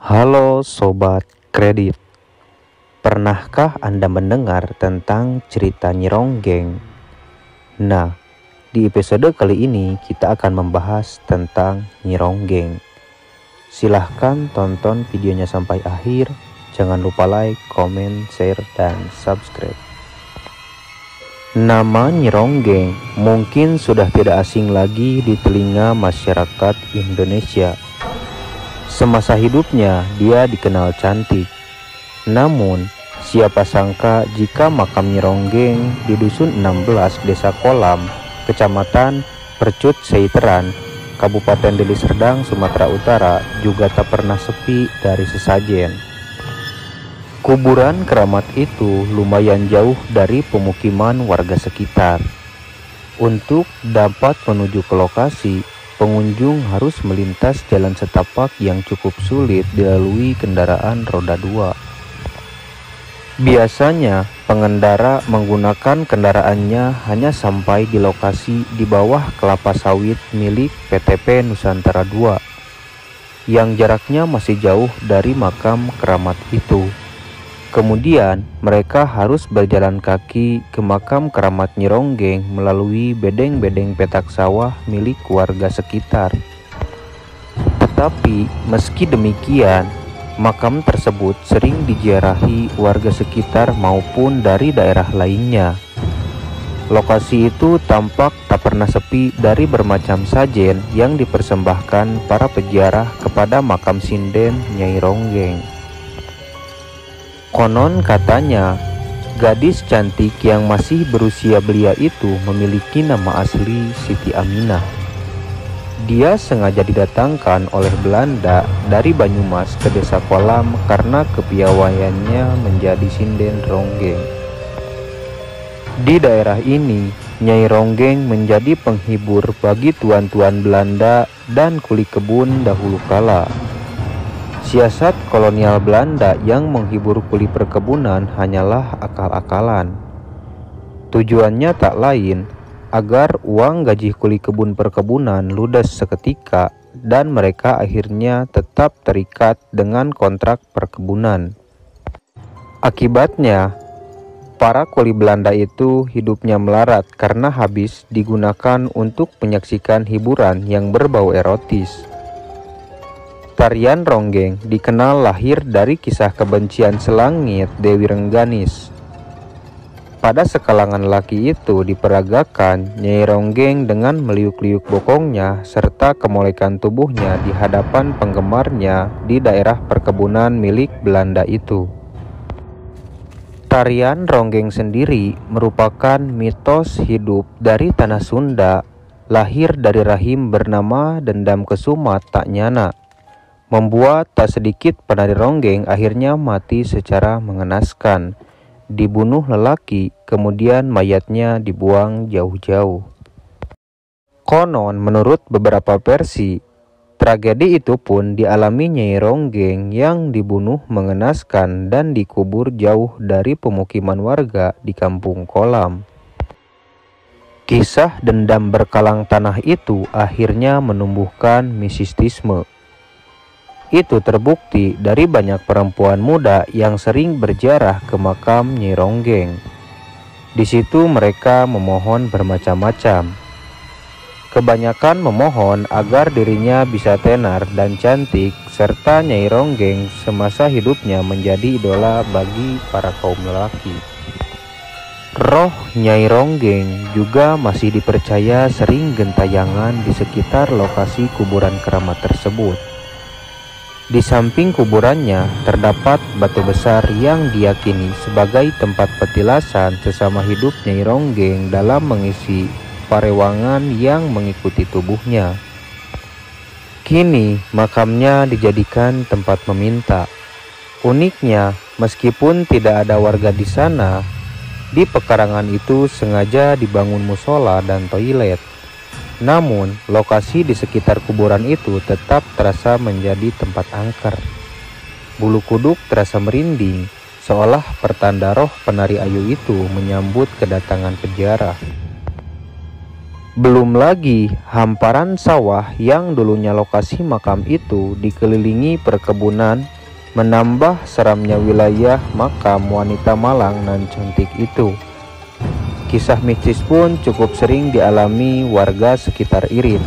Halo Sobat Kredit, pernahkah Anda mendengar tentang cerita Nyi Ronggeng? Nah, di episode kali ini kita akan membahas tentang Nyi Ronggeng. Silahkan tonton videonya sampai akhir, jangan lupa like, komen, share, dan subscribe. Nama Nyi Ronggeng mungkin sudah tidak asing lagi di telinga masyarakat Indonesia. Semasa hidupnya dia dikenal cantik. Namun siapa sangka jika makam Nyi Ronggeng di Dusun 16 Desa Kolam, Kecamatan Percut Seiteran, Kabupaten Deli Serdang, Sumatera Utara juga tak pernah sepi dari sesajen. Kuburan keramat itu lumayan jauh dari pemukiman warga sekitar. Untuk dapat menuju ke lokasi, pengunjung harus melintas jalan setapak yang cukup sulit dilalui kendaraan roda 2. Biasanya pengendara menggunakan kendaraannya hanya sampai di lokasi di bawah kelapa sawit milik PTP Nusantara II yang jaraknya masih jauh dari makam keramat itu. Kemudian mereka harus berjalan kaki ke makam keramat Nyi Ronggeng melalui bedeng-bedeng petak sawah milik warga sekitar. Tetapi meski demikian, makam tersebut sering diziarahi warga sekitar maupun dari daerah lainnya. Lokasi itu tampak tak pernah sepi dari bermacam sajen yang dipersembahkan para peziarah kepada makam sinden Nyai Ronggeng. Konon katanya, gadis cantik yang masih berusia belia itu memiliki nama asli Siti Aminah. Dia sengaja didatangkan oleh Belanda dari Banyumas ke Desa Kolam karena kepiawaiannya menjadi sinden Ronggeng. Di daerah ini, Nyai Ronggeng menjadi penghibur bagi tuan-tuan Belanda dan kuli kebun dahulu kala. Siasat kolonial Belanda yang menghibur kuli perkebunan hanyalah akal-akalan. Tujuannya tak lain agar uang gaji kuli kebun perkebunan ludes seketika dan mereka akhirnya tetap terikat dengan kontrak perkebunan. Akibatnya, para kuli Belanda itu hidupnya melarat karena habis digunakan untuk menyaksikan hiburan yang berbau erotis. Tarian Ronggeng dikenal lahir dari kisah kebencian selangit Dewi Rengganis. Pada sekalangan laki itu diperagakan Nyai Ronggeng dengan meliuk-liuk bokongnya serta kemolekan tubuhnya di hadapan penggemarnya di daerah perkebunan milik Belanda itu. Tarian Ronggeng sendiri merupakan mitos hidup dari tanah Sunda, lahir dari rahim bernama Dendam Kesumat Tak Nyana. Membuat tak sedikit penari Ronggeng akhirnya mati secara mengenaskan, dibunuh lelaki, kemudian mayatnya dibuang jauh-jauh. Konon menurut beberapa versi, tragedi itu pun dialami Nyai Ronggeng yang dibunuh mengenaskan dan dikubur jauh dari pemukiman warga di Kampung Kolam. Kisah dendam berkalang tanah itu akhirnya menumbuhkan mistisisme. Itu terbukti dari banyak perempuan muda yang sering berziarah ke makam Nyi Ronggeng. Di situ mereka memohon bermacam-macam. Kebanyakan memohon agar dirinya bisa tenar dan cantik, serta Nyai Ronggeng semasa hidupnya menjadi idola bagi para kaum lelaki. Roh Nyai Ronggeng juga masih dipercaya sering gentayangan di sekitar lokasi kuburan keramat tersebut. Di samping kuburannya terdapat batu besar yang diyakini sebagai tempat petilasan sesama hidup Nyai Ronggeng dalam mengisi parewangan yang mengikuti tubuhnya. Kini makamnya dijadikan tempat meminta. Uniknya, meskipun tidak ada warga di sana, di pekarangan itu sengaja dibangun musola dan toilet. Namun, lokasi di sekitar kuburan itu tetap terasa menjadi tempat angker. Bulu kuduk terasa merinding, seolah pertanda roh penari ayu itu menyambut kedatangan peziarah. Belum lagi hamparan sawah yang dulunya lokasi makam itu dikelilingi perkebunan, menambah seramnya wilayah makam wanita malang nan cantik itu. Kisah mistis pun cukup sering dialami warga sekitar Irin.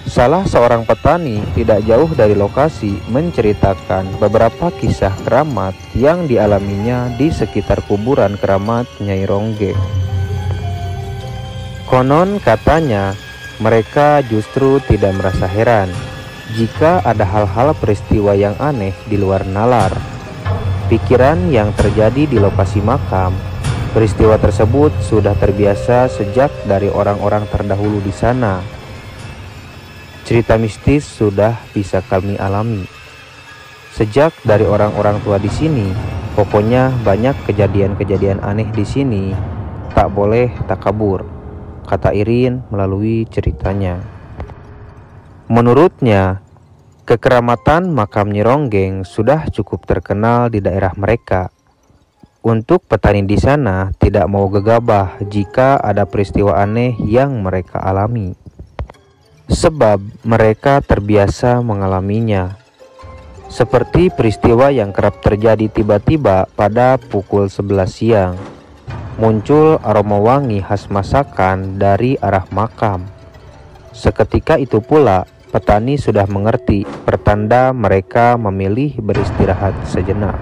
Salah seorang petani tidak jauh dari lokasi menceritakan beberapa kisah keramat yang dialaminya di sekitar kuburan keramat Nyai Ronggeng. Konon katanya, mereka justru tidak merasa heran jika ada hal-hal peristiwa yang aneh di luar nalar. Pikiran yang terjadi di lokasi makam, peristiwa tersebut sudah terbiasa sejak dari orang-orang terdahulu di sana. Cerita mistis sudah bisa kami alami sejak dari orang-orang tua di sini. Pokoknya banyak kejadian-kejadian aneh di sini. Tak boleh takabur, kata Irin melalui ceritanya. Menurutnya, kekeramatan makam Nyi Ronggeng sudah cukup terkenal di daerah mereka. Untuk petani di sana tidak mau gegabah jika ada peristiwa aneh yang mereka alami, sebab mereka terbiasa mengalaminya. Seperti peristiwa yang kerap terjadi tiba-tiba pada pukul 11 siang. Muncul aroma wangi khas masakan dari arah makam. Seketika itu pula petani sudah mengerti, pertanda mereka memilih beristirahat sejenak.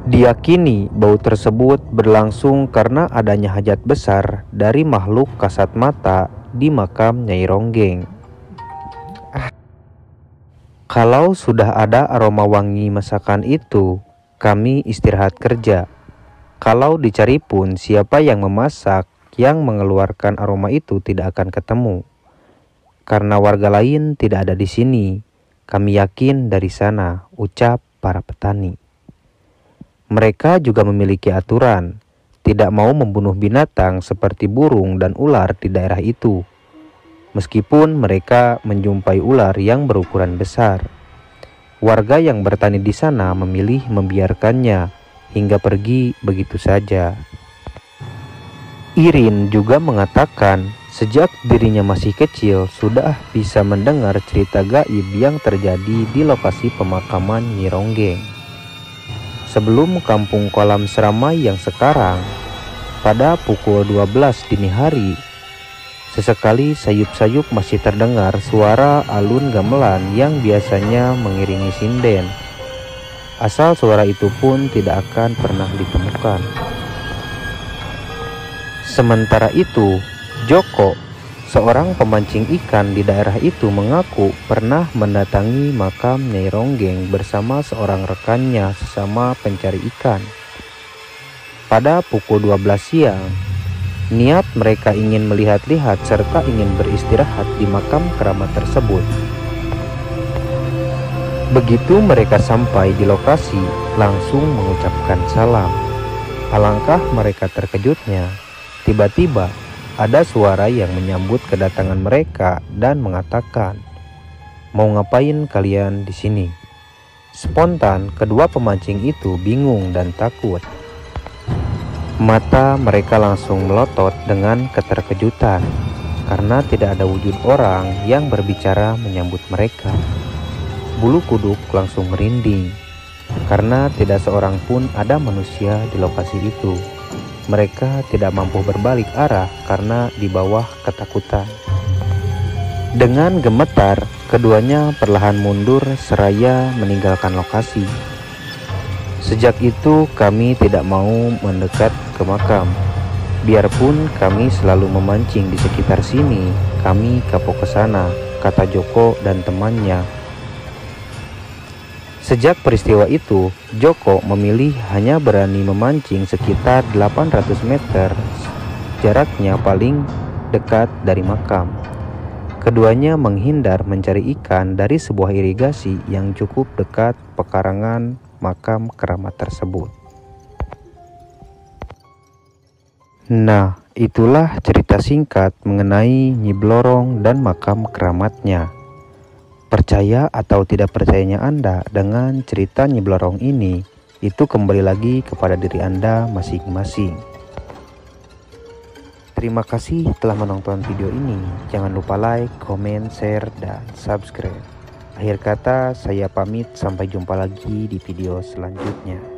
Diyakini bau tersebut berlangsung karena adanya hajat besar dari makhluk kasat mata di makam Nyai Ronggeng. Kalau sudah ada aroma wangi masakan itu, kami istirahat kerja. Kalau dicari pun siapa yang memasak yang mengeluarkan aroma itu tidak akan ketemu. Karena warga lain tidak ada di sini, kami yakin dari sana, ucap para petani. Mereka juga memiliki aturan, tidak mau membunuh binatang seperti burung dan ular di daerah itu. Meskipun mereka menjumpai ular yang berukuran besar, warga yang bertani di sana memilih membiarkannya hingga pergi begitu saja. Irin juga mengatakan sejak dirinya masih kecil sudah bisa mendengar cerita gaib yang terjadi di lokasi pemakaman Nyi Ronggeng. Sebelum kampung kolam Seramai yang sekarang, pada pukul 12 dini hari, sesekali sayup-sayup masih terdengar suara alun gamelan yang biasanya mengiringi sinden. Asal suara itu pun tidak akan pernah ditemukan. Sementara itu, Joko, seorang pemancing ikan di daerah itu, mengaku pernah mendatangi makam Nyai Ronggeng bersama seorang rekannya sesama pencari ikan. Pada pukul 12 siang, niat mereka ingin melihat-lihat serta ingin beristirahat di makam keramat tersebut. Begitu mereka sampai di lokasi, langsung mengucapkan salam. Alangkah mereka terkejutnya, tiba-tiba ada suara yang menyambut kedatangan mereka dan mengatakan, "Mau ngapain kalian di sini?" Spontan, kedua pemancing itu bingung dan takut. Mata mereka langsung melotot dengan keterkejutan karena tidak ada wujud orang yang berbicara menyambut mereka. Bulu kuduk langsung merinding karena tidak seorang pun ada manusia di lokasi itu. Mereka tidak mampu berbalik arah karena di bawah ketakutan. Dengan gemetar, keduanya perlahan mundur seraya meninggalkan lokasi. Sejak itu kami tidak mau mendekat ke makam. Biarpun kami selalu memancing di sekitar sini, kami kapok ke sana, kata Joko dan temannya. Sejak peristiwa itu, Joko memilih hanya berani memancing sekitar 800 meter, jaraknya paling dekat dari makam. Keduanya menghindar mencari ikan dari sebuah irigasi yang cukup dekat pekarangan makam keramat tersebut. Nah, itulah cerita singkat mengenai Nyi Blorong dan makam keramatnya. Percaya atau tidak percayanya Anda dengan cerita Nyi Blorong ini, itu kembali lagi kepada diri Anda masing-masing. Terima kasih telah menonton video ini. Jangan lupa like, comment, share, dan subscribe. Akhir kata, saya pamit. Sampai jumpa lagi di video selanjutnya.